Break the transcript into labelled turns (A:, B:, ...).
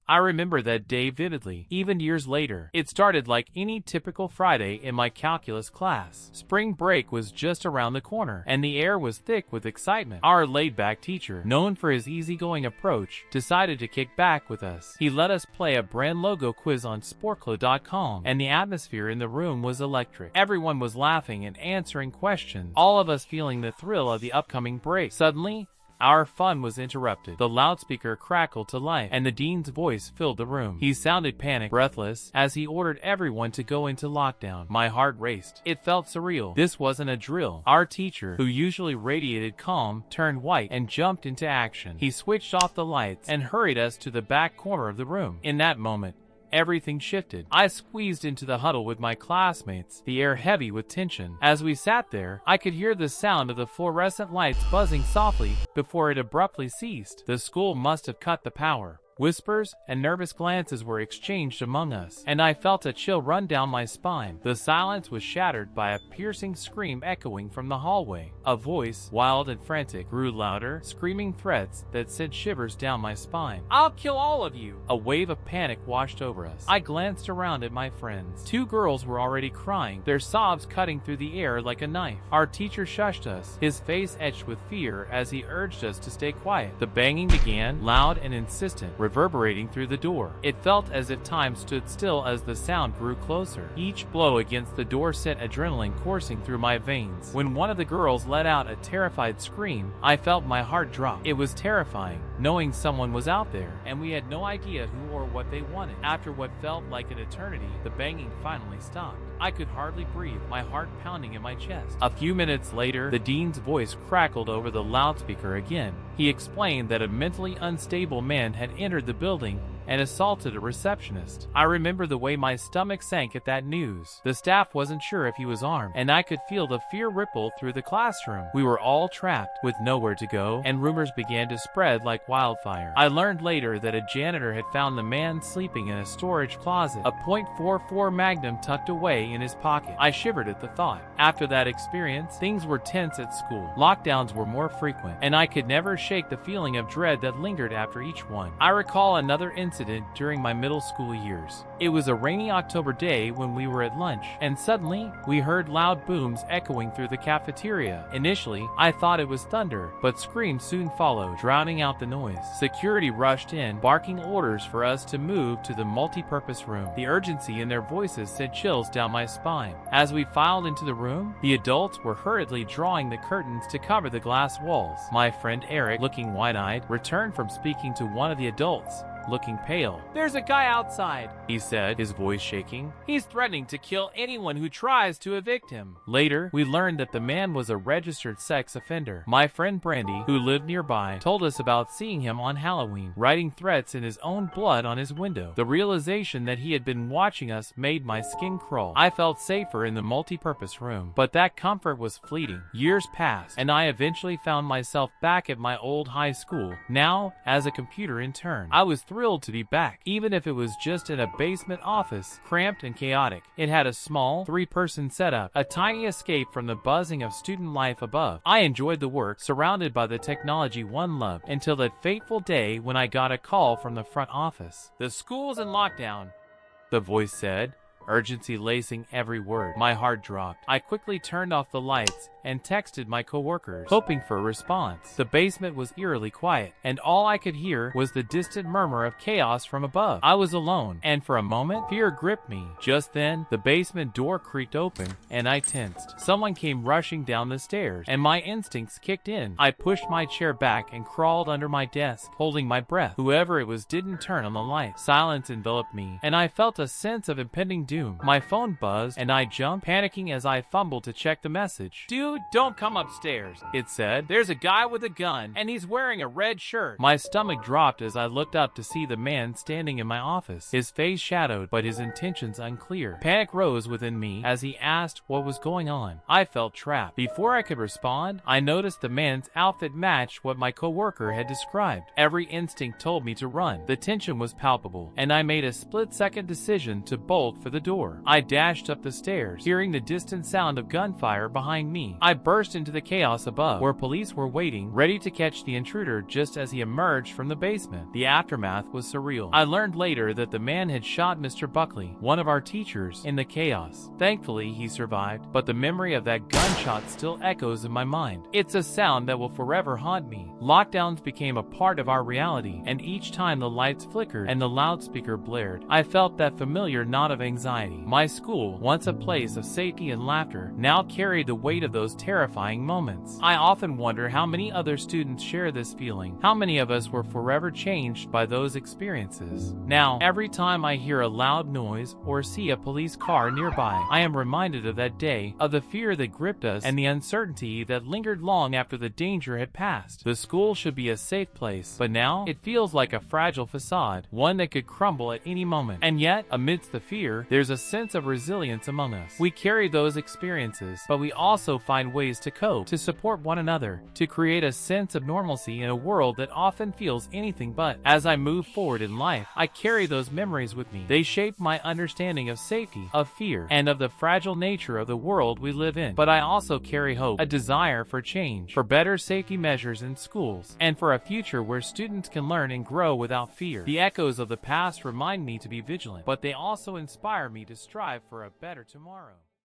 A: I remember that day vividly, even years later. It started like any typical Friday in my calculus class. Spring break was just around the corner, and the air was thick with excitement. Our laid-back teacher, known for his easygoing approach, decided to kick back with us. He let us play a brand logo quiz on Sporkla.com, and the atmosphere in the room was electric. Everyone was laughing and answering questions, all of us feeling the thrill of the upcoming break. Suddenly, our fun was interrupted. The loudspeaker crackled to life, and the dean's voice filled the room. He sounded panicked, breathless, as he ordered everyone to go into lockdown. My heart raced. It felt surreal. This wasn't a drill. Our teacher, who usually radiated calm, turned white and jumped into action. He switched off the lights and hurried us to the back corner of the room. In that moment, everything shifted. I squeezed into the huddle with my classmates, the air heavy with tension. As we sat there, I could hear the sound of the fluorescent lights buzzing softly before it abruptly ceased. The school must have cut the power. Whispers and nervous glances were exchanged among us, and I felt a chill run down my spine. The silence was shattered by a piercing scream echoing from the hallway. A voice, wild and frantic, grew louder, screaming threats that sent shivers down my spine. "I'll kill all of you!" A wave of panic washed over us. I glanced around at my friends. 2 girls were already crying, their sobs cutting through the air like a knife. Our teacher shushed us, his face etched with fear as he urged us to stay quiet. The banging began, loud and insistent, reverberating through the door. It felt as if time stood still as the sound grew closer. Each blow against the door sent adrenaline coursing through my veins. When one of the girls let out a terrified scream, I felt my heart drop. It was terrifying, knowing someone was out there, and we had no idea who or what they wanted. After what felt like an eternity, the banging finally stopped. I could hardly breathe, my heart pounding in my chest. A few minutes later, the dean's voice crackled over the loudspeaker again. He explained that a mentally unstable man had entered the building and assaulted a receptionist. I remember the way my stomach sank at that news. The staff wasn't sure if he was armed, and I could feel the fear ripple through the classroom. We were all trapped, with nowhere to go, and rumors began to spread like wildfire. I learned later that a janitor had found the man sleeping in a storage closet, a .44 Magnum tucked away in his pocket. I shivered at the thought. After that experience, things were tense at school. Lockdowns were more frequent, and I could never shake the feeling of dread that lingered after each one. I recall another incident during my middle school years. It was a rainy October day when we were at lunch, and suddenly we heard loud booms echoing through the cafeteria. Initially, I thought it was thunder, but screams soon followed, drowning out the noise. Security rushed in, barking orders for us to move to the multi-purpose room. The urgency in their voices sent chills down my spine. As we filed into the room, the adults were hurriedly drawing the curtains to cover the glass walls. My friend Eric, looking wide-eyed, returned from speaking to one of the adults, looking pale. "There's a guy outside," he said, his voice shaking. "He's threatening to kill anyone who tries to evict him." Later, we learned that the man was a registered sex offender. My friend Brandy, who lived nearby, told us about seeing him on Halloween, writing threats in his own blood on his window. The realization that he had been watching us made my skin crawl. I felt safer in the multi-purpose room, but that comfort was fleeting. Years passed, and I eventually found myself back at my old high school, now as a computer intern. I was thrilled to be back, even if it was just in a basement office, cramped and chaotic. It had a small, 3-person setup, a tiny escape from the buzzing of student life above. I enjoyed the work, surrounded by the technology one loved, until that fateful day when I got a call from the front office. "The school's in lockdown," the voice said, urgency lacing every word. My heart dropped. I quickly turned off the lights and texted my coworkers, hoping for a response. The basement was eerily quiet, and all I could hear was the distant murmur of chaos from above. I was alone, and for a moment, fear gripped me. Just then, the basement door creaked open, and I tensed. Someone came rushing down the stairs, and my instincts kicked in. I pushed my chair back and crawled under my desk, holding my breath. Whoever it was didn't turn on the light. Silence enveloped me, and I felt a sense of impending doom. My phone buzzed, and I jumped, panicking as I fumbled to check the message. "Dude, don't come upstairs," it said. "There's a guy with a gun, and he's wearing a red shirt." My stomach dropped as I looked up to see the man standing in my office, his face shadowed, but his intentions unclear. Panic rose within me as he asked what was going on. I felt trapped. Before I could respond, I noticed the man's outfit matched what my coworker had described. Every instinct told me to run. The tension was palpable, and I made a split-second decision to bolt for the door. I dashed up the stairs, hearing the distant sound of gunfire behind me. I burst into the chaos above, where police were waiting, ready to catch the intruder just as he emerged from the basement. The aftermath was surreal. I learned later that the man had shot Mr. Buckley, one of our teachers, in the chaos. Thankfully, he survived, but the memory of that gunshot still echoes in my mind. It's a sound that will forever haunt me. Lockdowns became a part of our reality, and each time the lights flickered and the loudspeaker blared, I felt that familiar knot of anxiety. My school, once a place of safety and laughter, now carried the weight of those terrifying moments. I often wonder how many other students share this feeling. How many of us were forever changed by those experiences? Now, every time I hear a loud noise or see a police car nearby, I am reminded of that day, of the fear that gripped us and the uncertainty that lingered long after the danger had passed. The school should be a safe place, but now it feels like a fragile facade, one that could crumble at any moment. And yet, amidst the fear, there's a sense of resilience among us. We carry those experiences, but we also find ways to cope, to support one another, to create a sense of normalcy in a world that often feels anything but. As I move forward in life, I carry those memories with me. They shape my understanding of safety, of fear, and of the fragile nature of the world we live in. But I also carry hope, a desire for change, for better safety measures in schools, and for a future where students can learn and grow without fear. The echoes of the past remind me to be vigilant, but they also inspire me to strive for a better tomorrow.